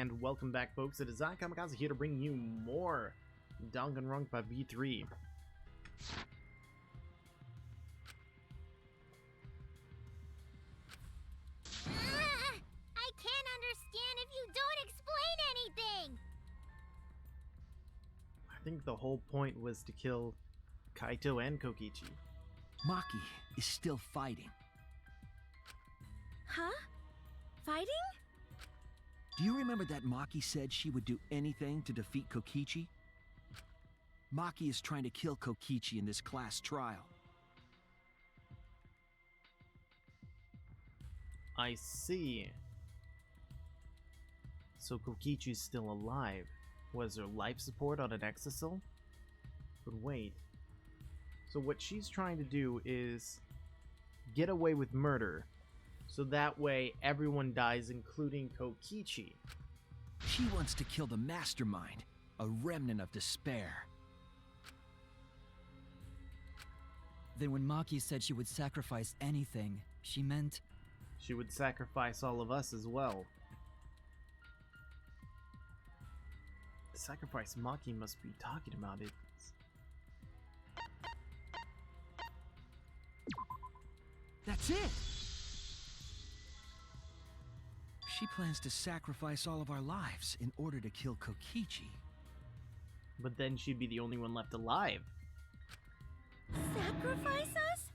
And welcome back, folks. It is I, Kamikaze, here to bring you more Danganronpa V3. I can't understand if you don't explain anything! I think the whole point was to kill Kaito and Kokichi. Maki is still fighting. Huh? Fighting? Do you remember that Maki said she would do anything to defeat Kokichi? Maki is trying to kill Kokichi in this class trial. I see. So Kokichi's still alive. Was her life support on an exisal? But wait. So what she's trying to do is get away with murder. So that way everyone dies, including Kokichi. She wants to kill the mastermind, a remnant of despair. Then when Maki said she would sacrifice anything, she meant... She would sacrifice all of us as well. The sacrifice Maki must be talking about it. That's it! She plans to sacrifice all of our lives in order to kill Kokichi. But then she'd be the only one left alive. Sacrifice us?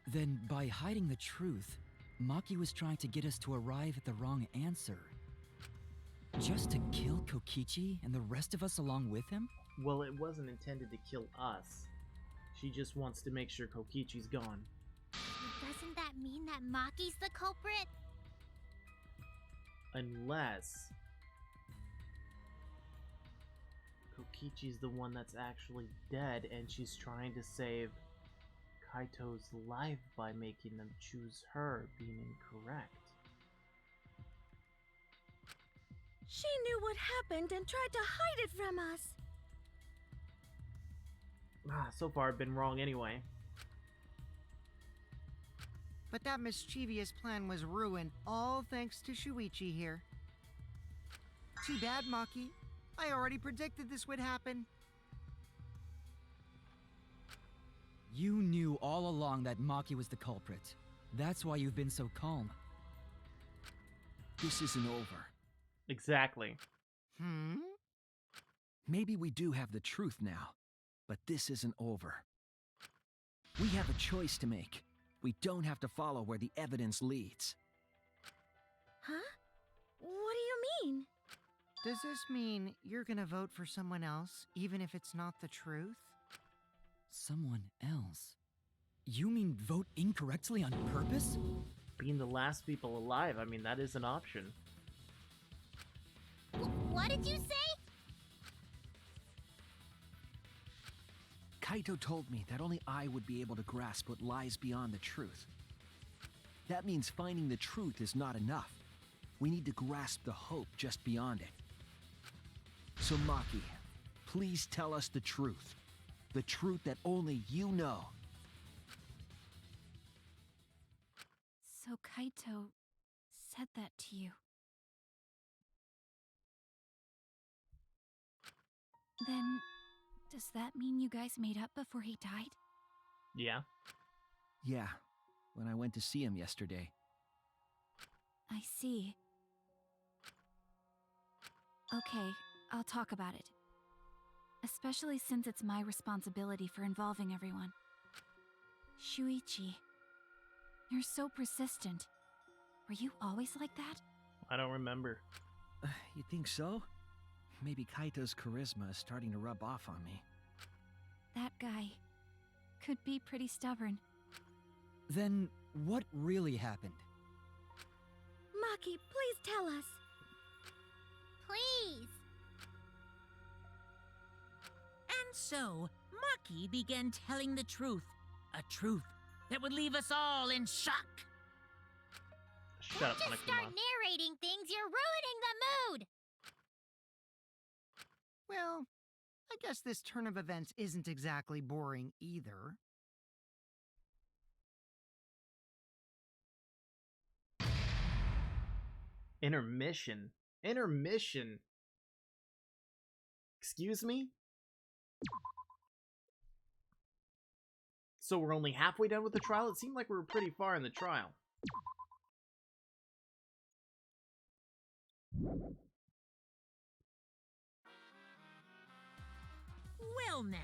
Then, by hiding the truth, Maki was trying to get us to arrive at the wrong answer. Just to kill Kokichi and the rest of us along with him? Well, it wasn't intended to kill us. She just wants to make sure Kokichi's gone. Doesn't that mean that Maki's the culprit? Unless Kokichi's the one that's actually dead and she's trying to save Kaito's life by making them choose her, being incorrect. She knew what happened and tried to hide it from us. So far I've been wrong anyway. But that mischievous plan was ruined, all thanks to Shuichi here. Too bad, Maki. I already predicted this would happen. You knew all along that Maki was the culprit. That's why you've been so calm. This isn't over. Exactly. Maybe we do have the truth now, but this isn't over. We have a choice to make. We don't have to follow where the evidence leads. Huh? What do you mean? Does this mean you're gonna vote for someone else, even if it's not the truth? Someone else? You mean vote incorrectly on purpose? Being the last people alive, I mean, that is an option. What did you say? Kaito told me that only I would be able to grasp what lies beyond the truth. That means finding the truth is not enough. We need to grasp the hope just beyond it. So Maki, please tell us the truth. The truth that only you know. So Kaito said that to you. Then, does that mean you guys made up before he died? Yeah. Yeah, when I went to see him yesterday. I see. Okay, I'll talk about it. Especially since it's my responsibility for involving everyone. Shuichi, you're so persistent. Were you always like that? I don't remember. You think so? Maybe Kaito's charisma is starting to rub off on me. That guy could be pretty stubborn. Then, what really happened? Maki, please tell us. Please. And so, Maki began telling the truth. A truth that would leave us all in shock. Shut up, Just Hanakuma. start narrating things, you're ruining the mood! Well, I guess this turn of events isn't exactly boring either. Intermission. Intermission. Excuse me? So we're only halfway done with the trial? It seemed like we were pretty far in the trial. Well, now.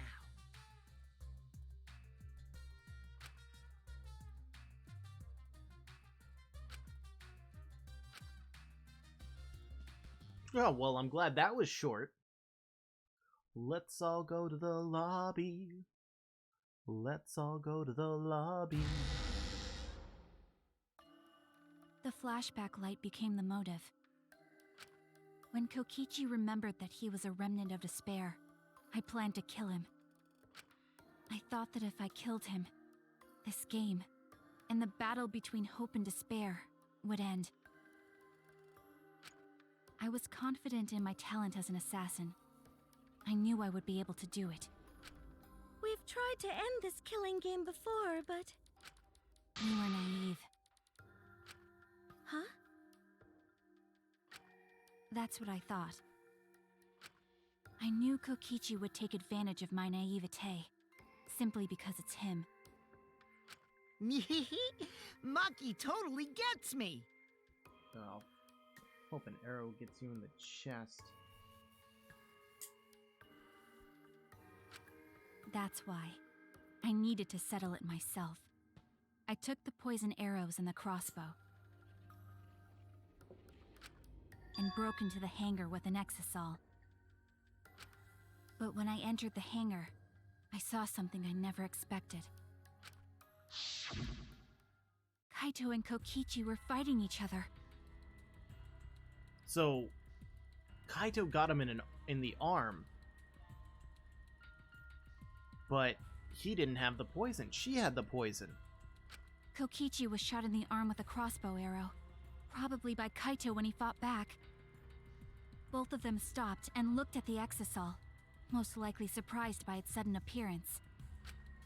Oh, well, I'm glad that was short. Let's all go to the lobby. Let's all go to the lobby. The flashback light became the motive. When Kokichi remembered that he was a remnant of despair, I planned to kill him. I thought that if I killed him, this game, and the battle between hope and despair, would end. I was confident in my talent as an assassin. I knew I would be able to do it. We've tried to end this killing game before, but... You were naive. Huh? That's what I thought. I knew Kokichi would take advantage of my naivete, simply because it's him. Maki totally gets me! Oh, hope an arrow gets you in the chest. That's why. I needed to settle it myself. I took the poison arrows and the crossbow, and broke into the hangar with an exisal. But when I entered the hangar, I saw something I never expected. Kaito and Kokichi were fighting each other. So, Kaito got him in the arm, but he didn't have the poison. She had the poison. Kokichi was shot in the arm with a crossbow arrow, probably by Kaito when he fought back. Both of them stopped and looked at the exisal, most likely surprised by its sudden appearance.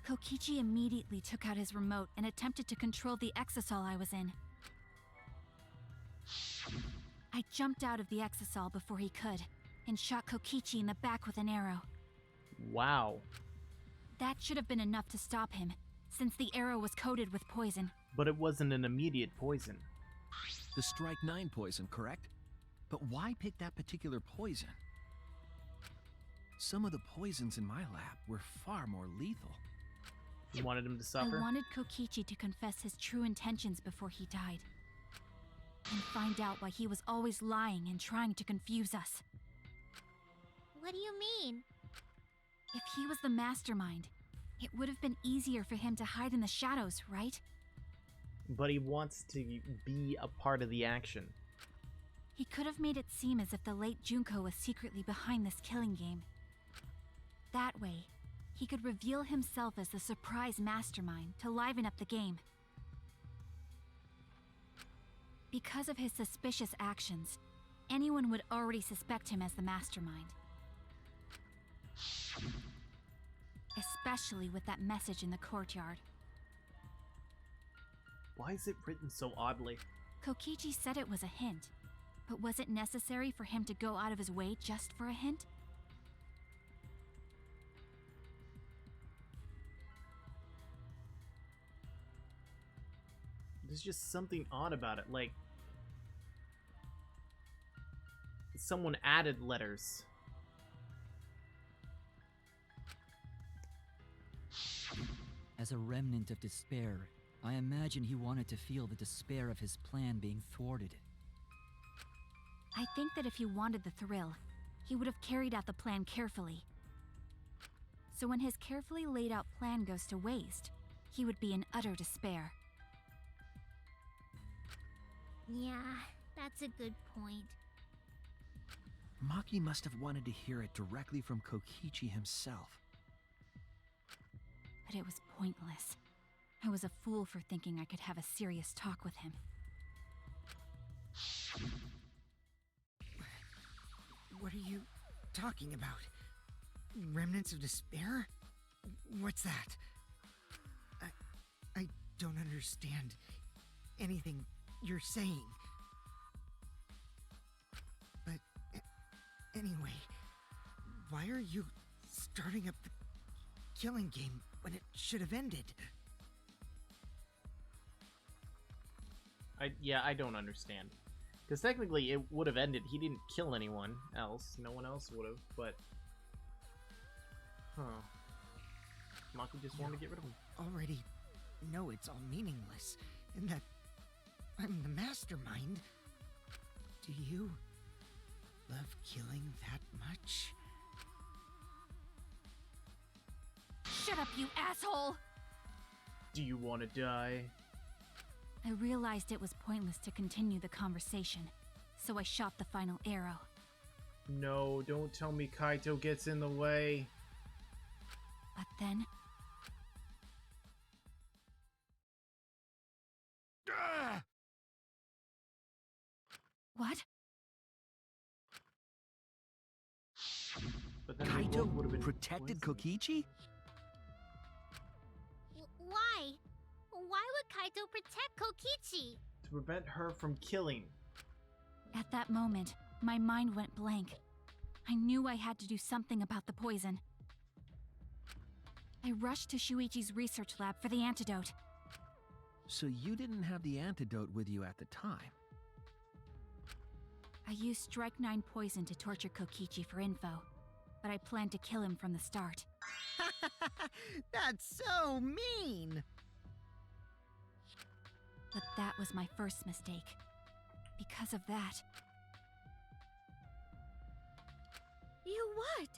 Kokichi immediately took out his remote and attempted to control the exisal I was in. I jumped out of the exisal before he could, and shot Kokichi in the back with an arrow. Wow. That should have been enough to stop him, since the arrow was coated with poison. But it wasn't an immediate poison. The Strike 9 poison, correct? But why pick that particular poison? Some of the poisons in my lab were far more lethal. You wanted him to suffer? I wanted Kokichi to confess his true intentions before he died, and find out why he was always lying and trying to confuse us. What do you mean? If he was the mastermind, it would have been easier for him to hide in the shadows, right? But he wants to be a part of the action. He could have made it seem as if the late Junko was secretly behind this killing game. That way, he could reveal himself as the surprise mastermind to liven up the game. Because of his suspicious actions, anyone would already suspect him as the mastermind. Especially with that message in the courtyard. Why is it written so oddly? Kokichi said it was a hint, but was it necessary for him to go out of his way just for a hint? There's just something odd about it, like someone added letters. As a remnant of despair, I imagine he wanted to feel the despair of his plan being thwarted. I think that if he wanted the thrill, he would have carried out the plan carefully. So when his carefully laid out plan goes to waste, he would be in utter despair. Yeah, that's a good point. Maki must have wanted to hear it directly from Kokichi himself. But it was pointless. I was a fool for thinking I could have a serious talk with him. What are you talking about? Remnants of despair? What's that? I don't understand anything you're saying. Anyway, why are you starting up the killing game when it should have ended? I don't understand. Because technically it would have ended. He didn't kill anyone else. No one else would have, but... Huh. Maki just wanted to get rid of him. Already know it's all meaningless, and that I'm the mastermind. Do you love killing that much? Shut up, you asshole! Do you want to die? I realized it was pointless to continue the conversation, so I shot the final arrow. No, don't tell me Kaito gets in the way. But then, what? But then they both would have Kaito been protected poisoned. Kokichi? Why? Why would Kaito protect Kokichi? To prevent her from killing. At that moment, my mind went blank. I knew I had to do something about the poison. I rushed to Shuichi's research lab for the antidote. So you didn't have the antidote with you at the time? I used Strike 9 poison to torture Kokichi for info, but I planned to kill him from the start. That's so mean! But that was my first mistake. Because of that, You what?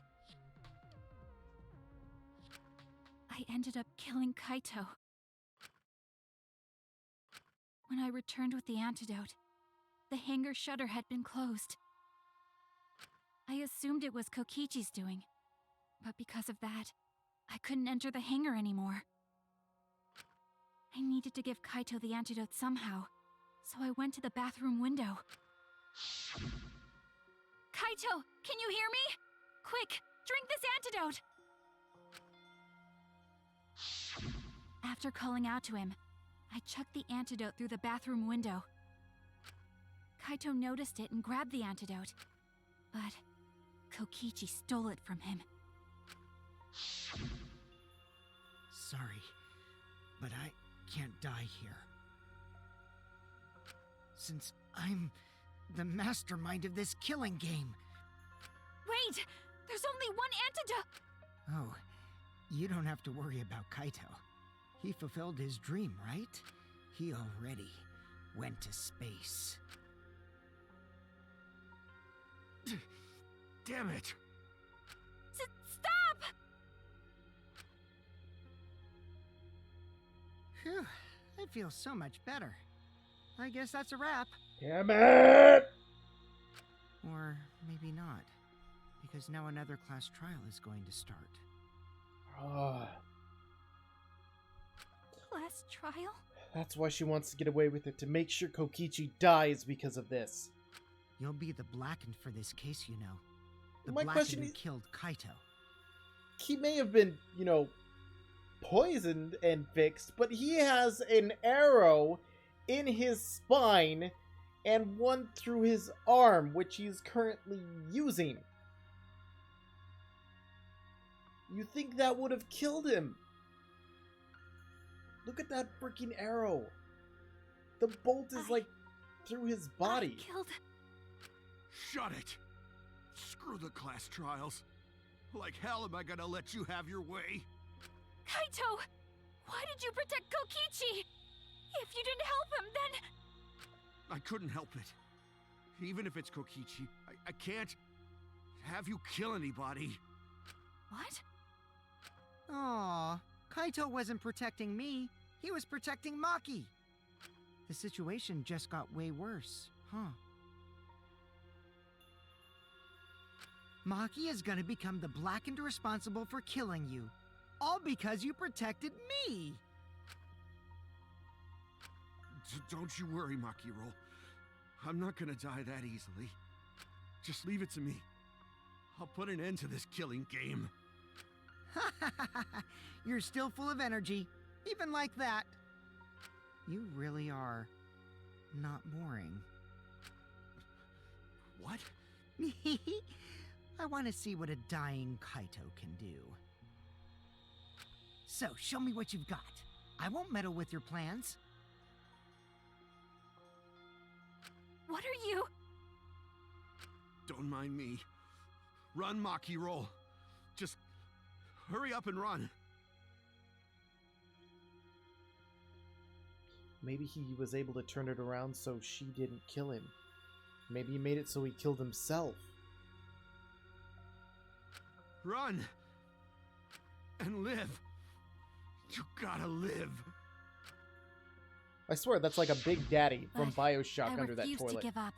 I ended up killing Kaito. When I returned with the antidote, the hangar shutter had been closed. I assumed it was Kokichi's doing, but because of that, I couldn't enter the hangar anymore. I needed to give Kaito the antidote somehow, so I went to the bathroom window. Kaito, can you hear me? Quick, drink this antidote! After calling out to him, I chucked the antidote through the bathroom window. Kaito noticed it and grabbed the antidote, but Kokichi stole it from him. Sorry, but I can't die here. Since I'm the mastermind of this killing game. Wait! There's only one antidote! Oh, you don't have to worry about Kaito. He fulfilled his dream, right? He already went to space. Damn it! Stop! Phew, I feel so much better. I guess that's a wrap. Damn it! Or maybe not. Because now another class trial is going to start. Last trial? That's why she wants to get away with it, to make sure Kokichi dies because of this. You'll be the blackened for this case, you know. The My blackened question who is- killed Kaito. He may have been, poisoned and fixed, but he has an arrow in his spine and one through his arm, which he's currently using. You think that would have killed him? Look at that freaking arrow. The bolt is like through his body. I killed... Shut it! Screw the class trials. Like hell am I gonna let you have your way? Kaito! Why did you protect Kokichi? If you didn't help him, then... I couldn't help it. Even if it's Kokichi, I can't have you kill anybody. What? Aw, Kaito wasn't protecting me. He was protecting Maki. The situation just got way worse, huh? Maki is gonna become the blackened responsible for killing you. All because you protected me! Don't you worry, Makiro. I'm not gonna die that easily. Just leave it to me. I'll put an end to this killing game. You're still full of energy, even like that. You really are not boring. What? I want to see what a dying Kaito can do. So, show me what you've got. I won't meddle with your plans. What are you? Don't mind me. Run, Maki, roll. Just hurry up and run. Maybe he was able to turn it around so she didn't kill him. Maybe he made it so he killed himself. Run! And live! You gotta live! I swear, that's like a Big Daddy from But Bioshock I under that refused toilet. to give up.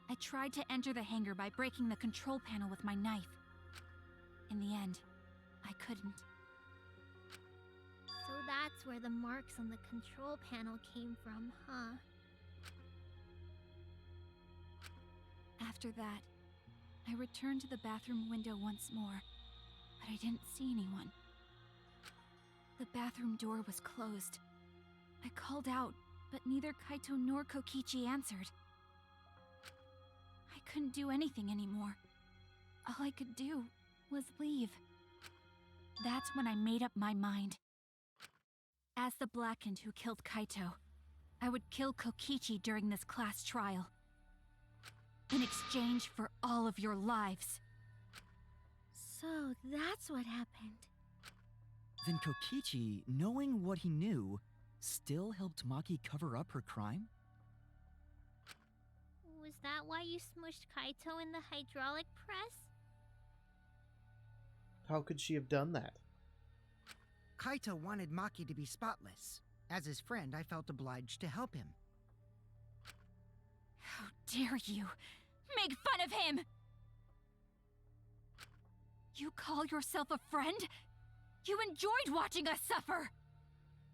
I tried to enter the hangar by breaking the control panel with my knife. In the end, I couldn't. So that's where the marks on the control panel came from, huh? After that, I returned to the bathroom window once more, but I didn't see anyone. The bathroom door was closed. I called out, but neither Kaito nor Kokichi answered. I couldn't do anything anymore. All I could do was leave. That's when I made up my mind. As the Blackened who killed Kaito, I would kill Kokichi during this class trial. In exchange for all of your lives. So that's what happened. Then Kokichi, knowing what he knew, still helped Maki cover up her crime? Was that why you smushed Kaito in the hydraulic press? How could she have done that? Kaito wanted Maki to be spotless. As his friend, I felt obliged to help him. How dare you make fun of him! You call yourself a friend? You enjoyed watching us suffer!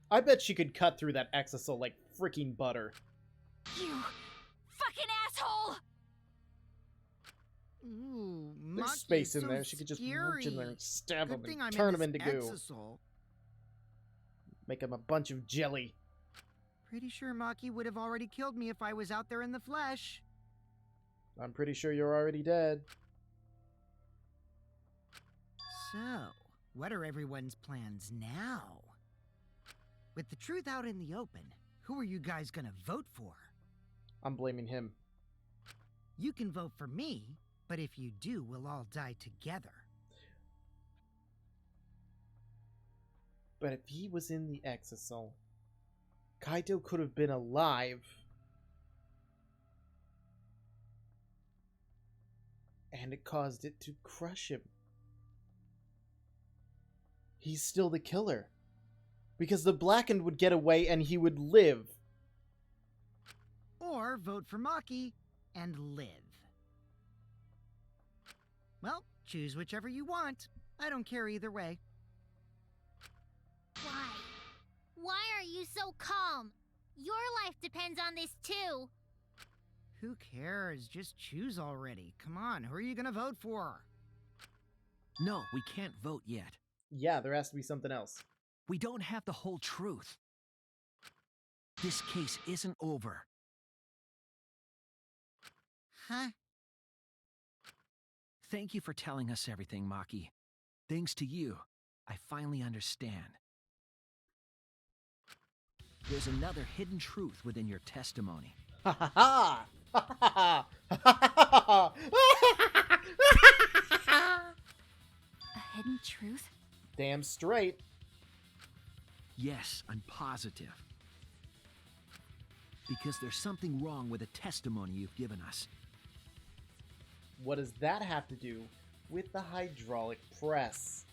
I bet she could cut through that exisal like freaking butter. You fucking asshole! Ooh, There's Maki space is in so there. She could just reach in there and stab Good him thing and I'm turn in him into this goo. exisal. Make him a bunch of jelly. Pretty sure Maki would have already killed me if I was out there in the flesh. I'm pretty sure you're already dead. So, what are everyone's plans now? With the truth out in the open, who are you guys gonna vote for? I'm blaming him. You can vote for me, but if you do, we'll all die together. But if he was in the exisal, Kaito could have been alive. And it caused it to crush him. He's still the killer. Because the Blackened would get away and he would live. Or vote for Maki and live. Well, choose whichever you want. I don't care either way. Why? Why are you so calm? Your life depends on this too. Who cares? Just choose already. Come on, who are you gonna vote for? No, we can't vote yet. Yeah, there has to be something else. We don't have the whole truth. This case isn't over. Huh? Thank you for telling us everything, Maki. Thanks to you, I finally understand. There's another hidden truth within your testimony. Ha ha ha! Ha ha ha! A hidden truth? Damn straight. Yes, I'm positive. Because there's something wrong with the testimony you've given us. What does that have to do with the hydraulic press?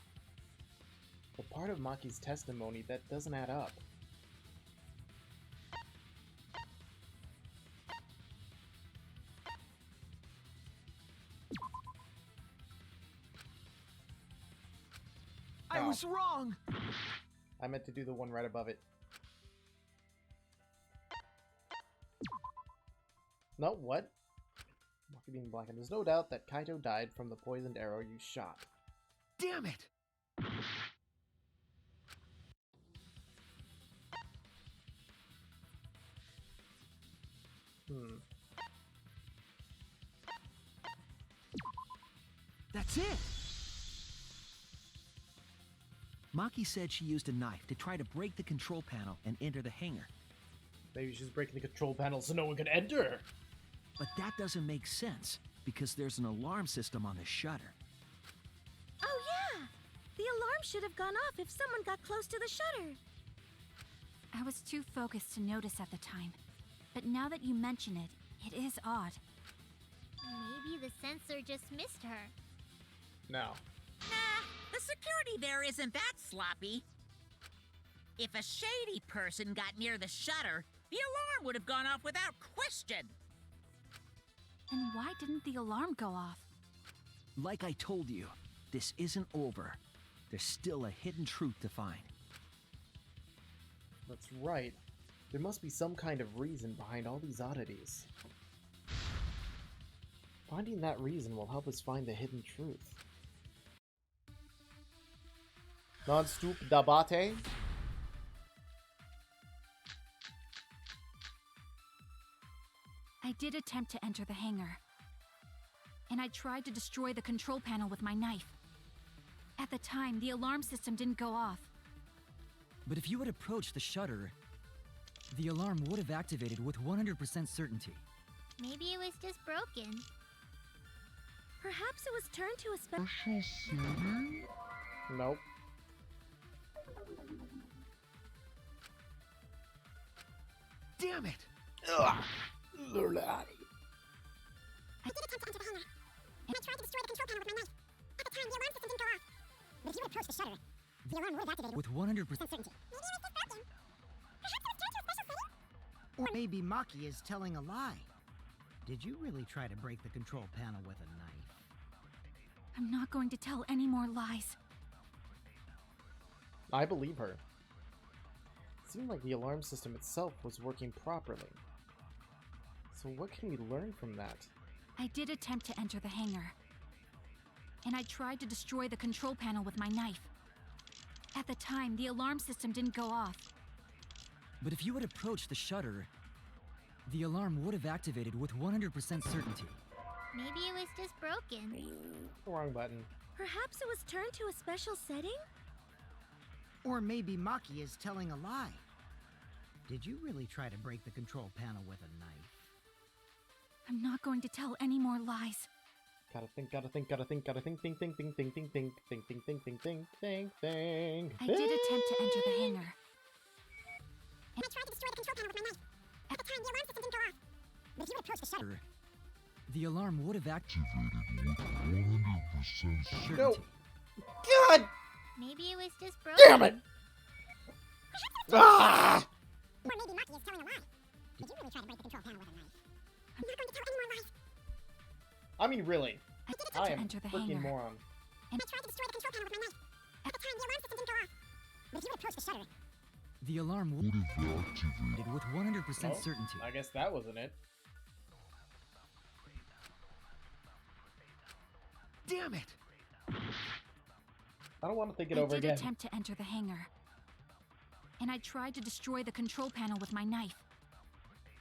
The part of Maki's testimony that doesn't add up. I Oh. was wrong! I meant to do the one right above it. No, what? Maki being blackened. There's no doubt that Kaito died from the poisoned arrow you shot. Damn it! it! Maki said she used a knife to try to break the control panel and enter the hangar. Maybe she's breaking the control panel so no one could enter. But that doesn't make sense, because there's an alarm system on the shutter. Oh, yeah! The alarm should have gone off if someone got close to the shutter. I was too focused to notice at the time. But now that you mention it, it is odd. Maybe the sensor just missed her. No. Nah, the security there isn't that sloppy. If a shady person got near the shutter, the alarm would have gone off without question. Then why didn't the alarm go off? Like I told you, this isn't over. There's still a hidden truth to find. That's right. There must be some kind of reason behind all these oddities. Finding that reason will help us find the hidden truth. Non-stoop dabate? I did attempt to enter the hangar. And I tried to destroy the control panel with my knife. At the time, the alarm system didn't go off. But if you had approached the shutter, the alarm would have activated with 100% certainty. Maybe it was just broken. Perhaps it was turned to a special... Nope. Damn it! Ugh. I did attempt to enter the hangar, and I tried to destroy the control panel with my knife. At the time, the alarm system didn't go off. But if you approached the shutter, the alarm would have activated With 100%. certainty. Maybe it was just broken. Perhaps it was turned to a special setting? Or maybe Maki is telling a lie. Did you really try to break the control panel with a knife? I'm not going to tell any more lies. I believe her. It seemed like the alarm system itself was working properly. So what can we learn from that? I did attempt to enter the hangar. And I tried to destroy the control panel with my knife. At the time, the alarm system didn't go off. But if you had approached the shutter, the alarm would have activated with 100% certainty. Maybe it was just broken. Wrong button. Perhaps it was turned to a special setting? Or maybe Maki is telling a lie. Did you really try to break the control panel with a knife? I'm not going to tell any more lies. Gotta think, gotta think, gotta think, gotta think, think, think, think, think, think, think, think, think, think, think, think, think, think. I did attempt to enter the hangar. And I tried to destroy the control panel with my knife. At the time, the alarm system didn't go off. But if you approached the shutter, The alarm would have activated with 100% certainty. No. God maybe it was just broken. damn it! Ah! Or maybe Maki is telling a lie. Did you really try to break the control panel with a knife? I'm not going to tell any more lies. I mean, really. I did I attempt to am enter the freaking hangar. moron. And I tried to destroy the control panel with my knife. At the time, the alarm system didn't go off. But if you approached the shutter, The alarm would have activated with 100% Oh, certainty. I guess that wasn't it. Damn it! I don't want to think it I over did again. attempt to enter the hangar. And I tried to destroy the control panel with my knife.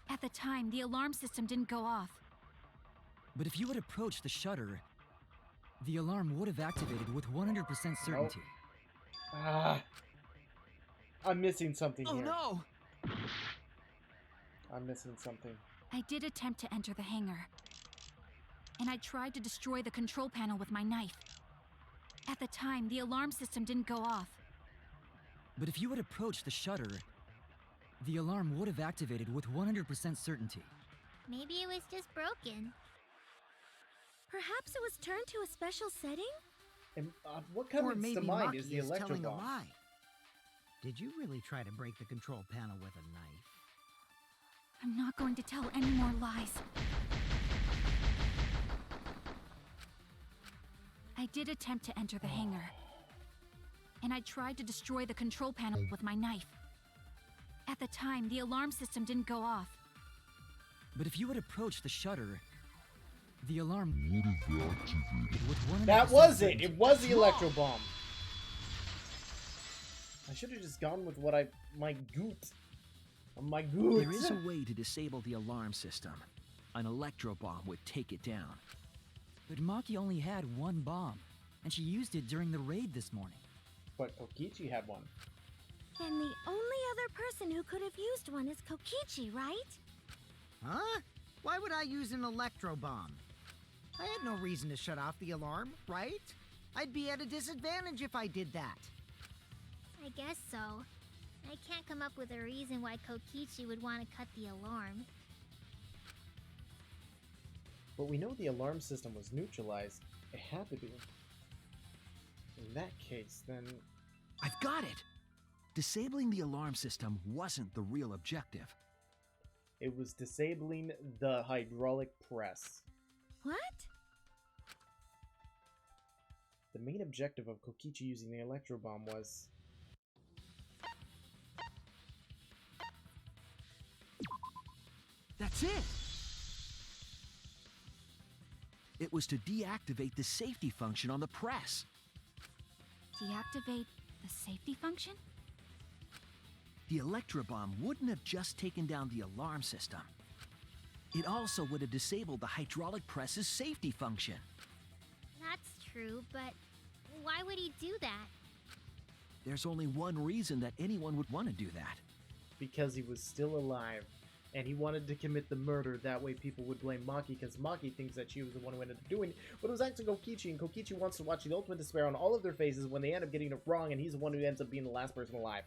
At the time, the alarm system didn't go off. But if you had approached the shutter, the alarm would have activated with 100% certainty. Ah, I'm missing something Oh here. no! I'm missing something. I did attempt to enter the hangar. And I tried to destroy the control panel with my knife. At the time, the alarm system didn't go off. But if you had approached the shutter, the alarm would have activated with 100% certainty. maybe it was just broken. Perhaps it was turned to a special setting? And what Or comes maybe to mind Maki is the is telling a electro bomb. lie. Did you really try to break the control panel with a knife? I'm not going to tell any more lies. I did attempt to enter the hangar. And I tried to destroy the control panel with my knife. At the time, the alarm system didn't go off. But if you had approached the shutter, the alarm would have activated with 100% That was it! certainty. It was the electro bomb. I should have just gone with what my goot. My goot. There is a way to disable the alarm system. An electro bomb would take it down. But Maki only had one bomb. and she used it during the raid this morning. But Kokichi had one. Then the only other person who could have used one is Kokichi, right? Huh? Why would I use an electro bomb? I had no reason to shut off the alarm, right? I'd be at a disadvantage if I did that. I guess so. I can't come up with a reason why Kokichi would want to cut the alarm. But we know the alarm system was neutralized. It had to be. In that case, then... I've got it! Disabling the alarm system wasn't the real objective. It was disabling the hydraulic press. What? The main objective of Kokichi using the electro bomb was... That's it! It was to deactivate the safety function on the press. Deactivate the safety function? The electro bomb wouldn't have just taken down the alarm system. It also would have disabled the hydraulic press's safety function. That's true, but why would he do that? There's only one reason that anyone would want to do that. Because he was still alive. And he wanted to commit the murder, that way people would blame Maki, because Maki thinks that she was the one who ended up doing it, but it was actually Kokichi, and Kokichi wants to watch the ultimate despair on all of their faces when they end up getting it wrong, and he's the one who ends up being the last person alive.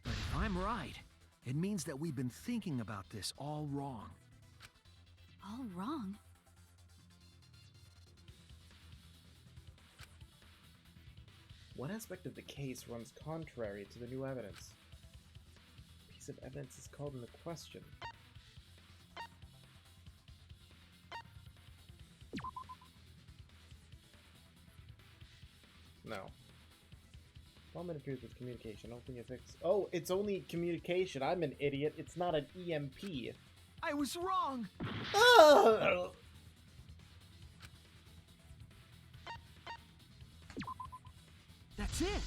But if I'm right, it means that we've been thinking about this all wrong. All wrong. What aspect of the case runs contrary to the new evidence? Piece of evidence is called into question. No. Bomb interferes with communication. I don't think it fixes. Oh, it's only communication. I'm an idiot. It's not an EMP. I was wrong! Ah! That's it!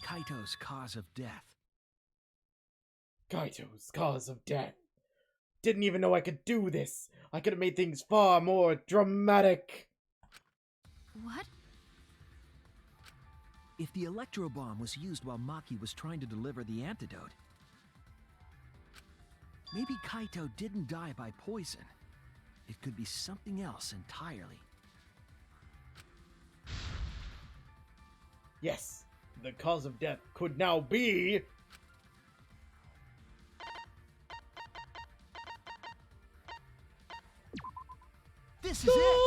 Kaito's cause of death. Kaito's cause of death. Didn't even know I could do this. I could have made things far more dramatic. What? If the electro bomb was used while Maki was trying to deliver the antidote, maybe Kaito didn't die by poison. It could be something else entirely. Yes, the cause of death could now be... This is it!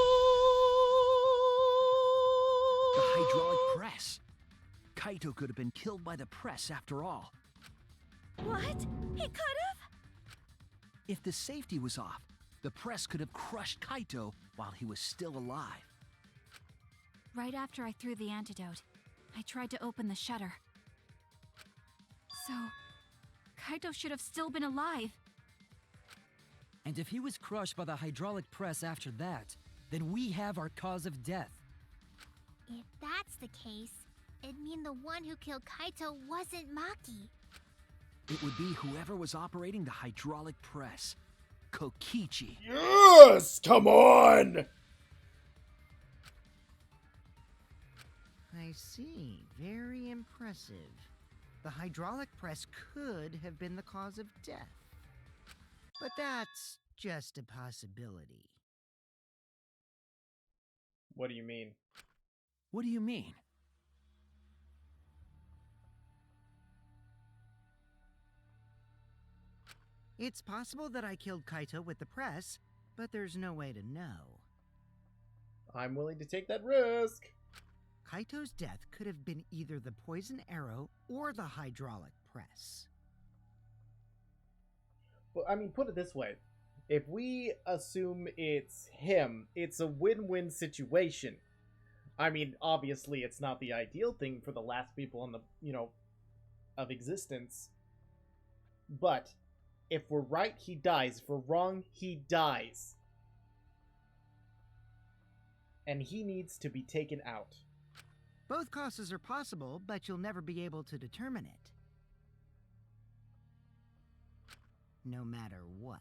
The hydraulic press. Kaito could have been killed by the press after all. What? He could have? If the safety was off, the press could have crushed Kaito while he was still alive. Right after I threw the antidote, I tried to open the shutter. So, Kaito should have still been alive. And if he was crushed by the hydraulic press after that, then we have our cause of death. If that's the case, it'd mean the one who killed Kaito wasn't Maki. It would be whoever was operating the hydraulic press. Kokichi. Yes! Come on! I see. Very impressive. The hydraulic press could have been the cause of death. But that's just a possibility. What do you mean? What do you mean? It's possible that I killed Kaito with the press, but there's no way to know. I'm willing to take that risk. Kaito's death could have been either the poison arrow or the hydraulic press. Well, I mean, put it this way. If we assume it's him, it's a win-win situation. I mean, obviously, it's not the ideal thing for the last people on the, of existence. But, if we're right, he dies. If we're wrong, he dies. And he needs to be taken out. Both causes are possible, but you'll never be able to determine it. No matter what.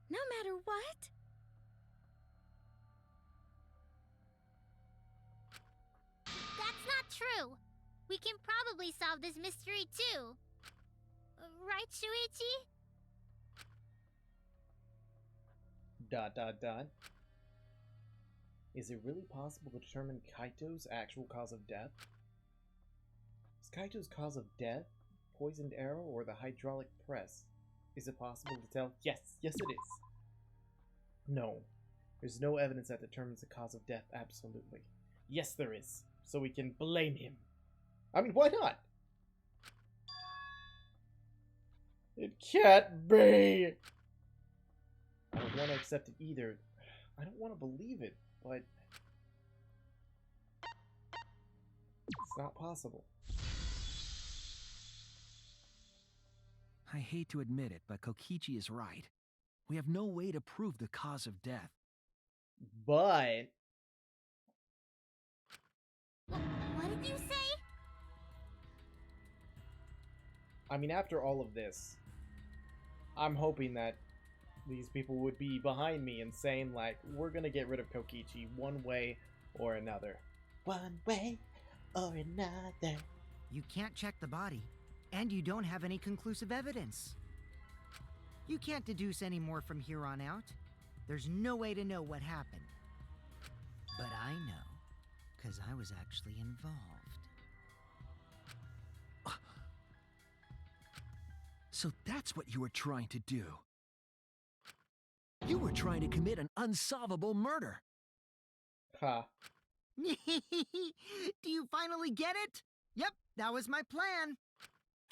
No matter what? That's not true. We can probably solve this mystery too. Right, Shuichi? Dot dot dot. Is it really possible to determine Kaito's actual cause of death? Is Kaito's cause of death poisoned arrow or the hydraulic press? Is it possible to tell? Yes, yes it is. No. There's no evidence that determines the cause of death absolutely. Yes there is. So we can blame him. I mean, why not? It can't be! I don't want to accept it either. I don't want to believe it, but it's not possible. I hate to admit it, but Kokichi is right. We have no way to prove the cause of death. But What did you say? I mean, after all of this, I'm hoping that these people would be behind me and saying, like, we're gonna get rid of Kokichi one way or another. One way or another. You can't check the body, and you don't have any conclusive evidence. You can't deduce any more from here on out. There's no way to know what happened. But I know, because I was actually involved. So that's what you were trying to do. You were trying to commit an unsolvable murder. Ha. Do you finally get it? Yep, that was my plan.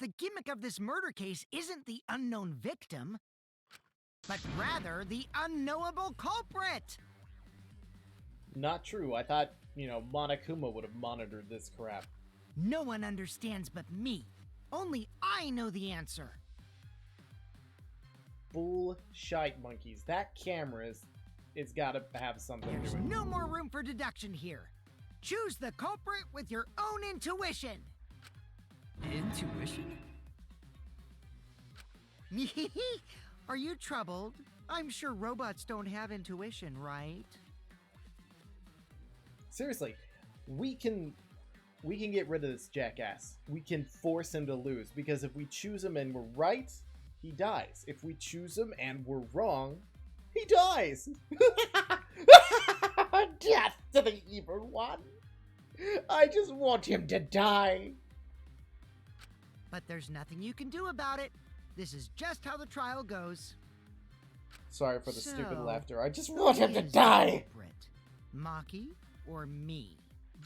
The gimmick of this murder case isn't the unknown victim, but rather the unknowable culprit. Not true. I thought, you know, Monokuma would have monitored this crap. No one understands but me. Only I know the answer. Bullshite monkeys. That camera it's gotta have something There's to it. no more room for deduction here. Choose the culprit with your own intuition. Intuition? Are you troubled? I'm sure robots don't have intuition, right? Seriously, we can get rid of this jackass. We can force him to lose, because if we choose him and we're right, he dies. If we choose him and we're wrong, he dies. Death to the evil one. I just want him to die. But there's nothing you can do about it. This is just how the trial goes. Sorry for the stupid So, laughter. I just Who want him to is the die. culprit? Maki or me?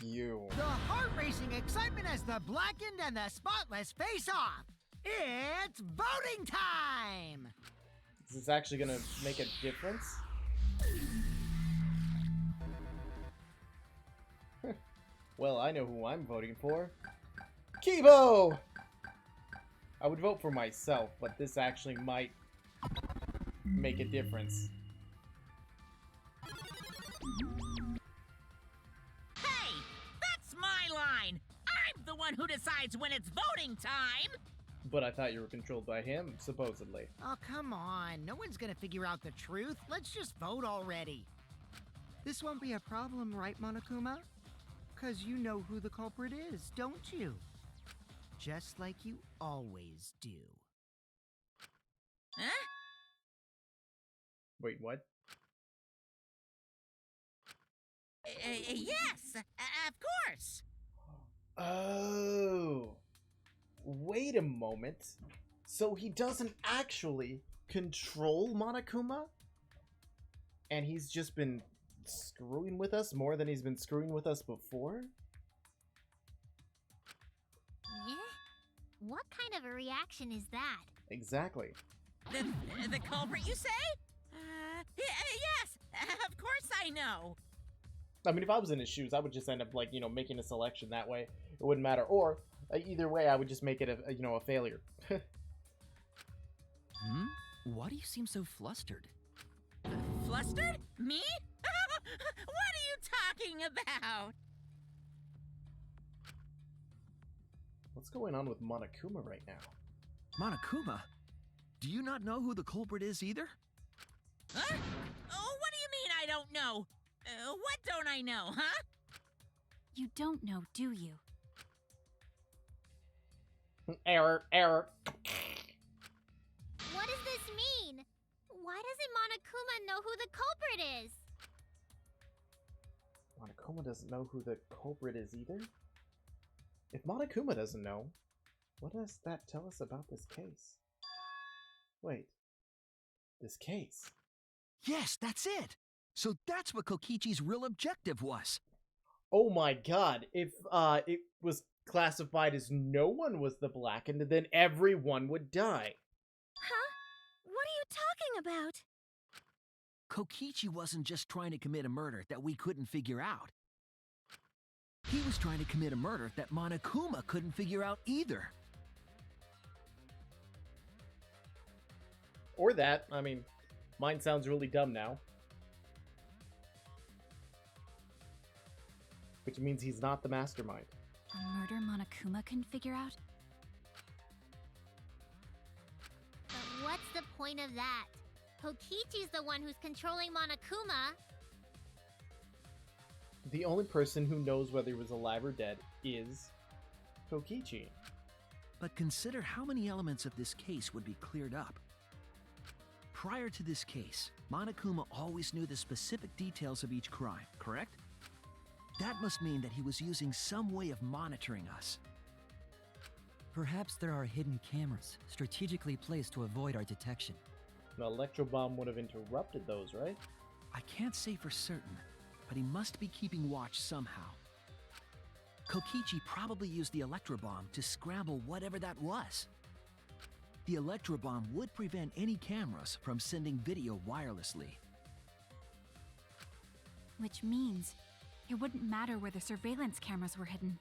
You. The heart-racing excitement as the blackened and the spotless face off. It's voting time! Is this actually gonna make a difference? Well, I know who I'm voting for. Kibo! I would vote for myself, but this actually might make a difference. Hey, that's my line. I'm the one who decides when it's voting time. But I thought you were controlled by him, supposedly. Oh, come on. No one's gonna figure out the truth. Let's just vote already. This won't be a problem, right, Monokuma? Because you know who the culprit is, don't you? Just like you always do. Huh? Wait, what? Yes, of course. Oh. Wait a moment. So he doesn't actually control Monokuma? And he's just been screwing with us more than he's been screwing with us before? Yeah? What kind of a reaction is that? Exactly. The culprit, you say? Yes, of course I know. I mean, if I was in his shoes, I would just end up, like, you know, making a selection that way. It wouldn't matter. Or, either way, I would just make it a you know, a failure. Why do you seem so flustered? Flustered? Me? What are you talking about? What's going on with Monokuma right now? Monokuma? Do you not know who the culprit is either? Huh? Oh, what do you mean I don't know? What don't I know, huh? You don't know, do you? Error, error. What does this mean? Why doesn't Monokuma know who the culprit is? Monokuma doesn't know who the culprit is either? If Monokuma doesn't know, what does that tell us about this case? Wait. This case? Yes, that's it! So that's what Kokichi's real objective was. Oh my god, if it was classified as no one was the Blackened, then everyone would die. Huh? What are you talking about? Kokichi wasn't just trying to commit a murder that we couldn't figure out. He was trying to commit a murder that Monokuma couldn't figure out either. Or that, I mean, mine sounds really dumb now. Which means he's not the mastermind. A murder Monokuma couldn't figure out? But what's the point of that? Kokichi's the one who's controlling Monokuma. The only person who knows whether he was alive or dead is Kokichi. But consider how many elements of this case would be cleared up. Prior to this case, Monokuma always knew the specific details of each crime, correct? That must mean that he was using some way of monitoring us. Perhaps there are hidden cameras strategically placed to avoid our detection. An electro bomb would have interrupted those, right? I can't say for certain, but he must be keeping watch somehow. Kokichi probably used the electrobomb to scramble whatever that was. The electrobomb would prevent any cameras from sending video wirelessly. Which means it wouldn't matter where the surveillance cameras were hidden.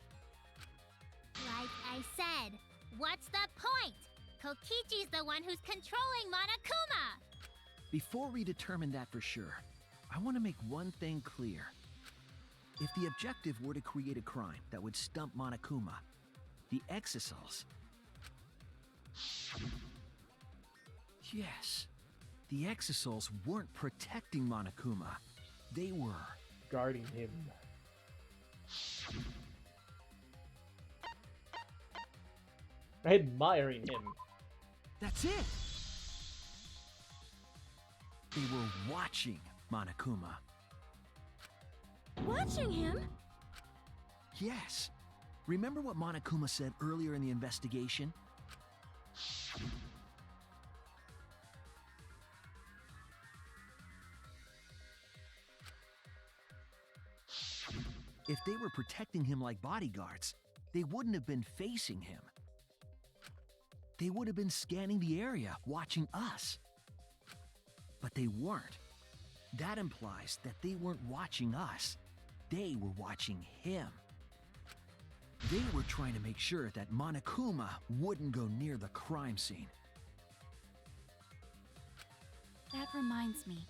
Like I said, what's the point? Kokichi's the one who's controlling Monokuma! Before we determine that for sure, I want to make one thing clear. If the objective were to create a crime that would stump Monokuma, the Exisals... Yes, the Exisals weren't protecting Monokuma. They were... Guarding him. Admiring him. That's it! They were watching Monokuma. Watching him? Yes. Remember what Monokuma said earlier in the investigation? If they were protecting him like bodyguards, they wouldn't have been facing him. They would have been scanning the area, watching us. But they weren't. That implies that they weren't watching us. They were watching him. They were trying to make sure that Monokuma wouldn't go near the crime scene. That reminds me.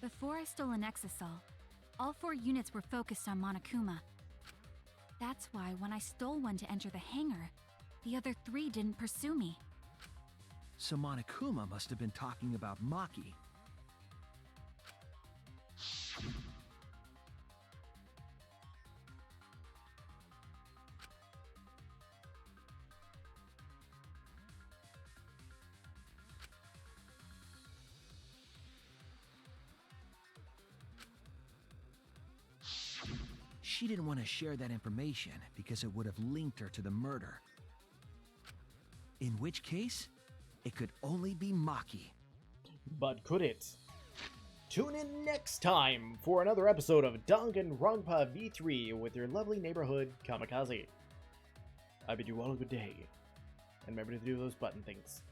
Before I stole an Exisal, all 4 units were focused on Monokuma. That's why when I stole one to enter the hangar, the other 3 didn't pursue me. So Monokuma must have been talking about Maki. She didn't want to share that information because it would have linked her to the murder. In which case, it could only be Maki. But could it? Tune in next time for another episode of Danganronpa V3 with your lovely neighborhood Kamikaze. I bid you all a good day, and remember to do those button things.